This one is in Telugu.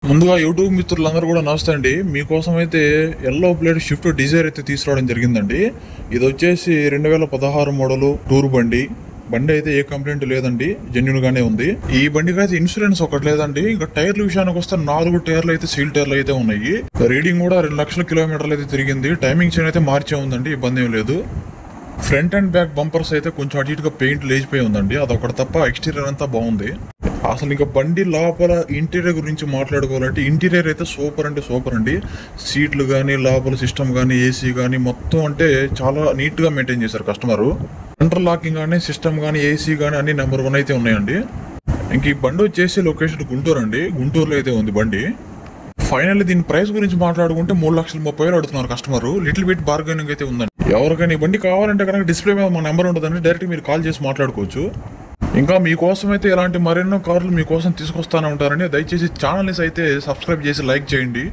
ముందుగా యూట్యూబ్ మిత్రులందరూ కూడా నమస్తే అండి. మీకోసం అయితే ఎల్లో ప్లేట్ షిఫ్ట్ డిజైర్ అయితే తీసుకురావడం జరిగిందండి. ఇది వచ్చేసి 2016 మోడల్ టూర్ బండి. బండి అయితే ఏ కంప్లైంట్ లేదండి, జెన్యున్ గానే ఉంది. ఈ బండికి అయితే ఇన్సూరెన్స్ ఒకటి లేదండి. ఇంకా టైర్ల విషయానికి వస్తే 4 టైర్లు అయితే సీల్ టైర్లు అయితే ఉన్నాయి. రీడింగ్ కూడా 2 లక్షల కిలోమీటర్లు అయితే తిరిగింది. టైమింగ్ చైన్ అయితే మార్చే ఉందండి, ఇబ్బంది ఏం లేదు. ఫ్రంట్ అండ్ బ్యాక్ బంపర్స్ అయితే కొంచెం అటు ఇటుగా పెయింట్ లేచిపోయి ఉందండి, అదొకటి తప్ప ఎక్స్టీరియర్ అంతా బాగుంది. అసలు ఇంకా బండి లోపల ఇంటీరియర్ గురించి మాట్లాడుకోవాలంటే ఇంటీరియర్ అయితే సూపర్ అంటే సూపర్ అండి. సీట్లు కానీ లోపల సిస్టమ్ కానీ ఏసీ కానీ మొత్తం అంటే చాలా నీట్గా మెయింటైన్ చేశారు కస్టమరు. సెంట్రల్ లాకింగ్ కానీ సిస్టమ్ కానీ ఏసీ కానీ అన్ని నెంబర్ 1 అయితే ఉన్నాయండి. ఇంక ఈ బండి వచ్చేసి లొకేషన్ గుంటూరు అండి, గుంటూరులో అయితే ఉంది బండి. ఫైనల్లీ దీని ప్రైస్ గురించి మాట్లాడుకుంటే 3,30,000 అడుగుతున్నారు కస్టమర్. లిటిల్ బిట్ బార్గెనింగ్ అయితే ఉందండి. ఎవరికైనా ఈ బండి కావాలంటే కనుక డిస్ప్లే మీద మా నెంబర్ ఉంటుందండి, డైరెక్ట్ మీరు కాల్ చేసి మాట్లాడుకోవచ్చు. ఇంకా మీకోసం అయితే ఇలాంటి మరెన్నో కార్లు మీకోసం తీసుకొస్తానే ఉంటారని దయచేసి ఛానల్ని అయితే సబ్స్క్రైబ్ చేసి లైక్ చేయండి.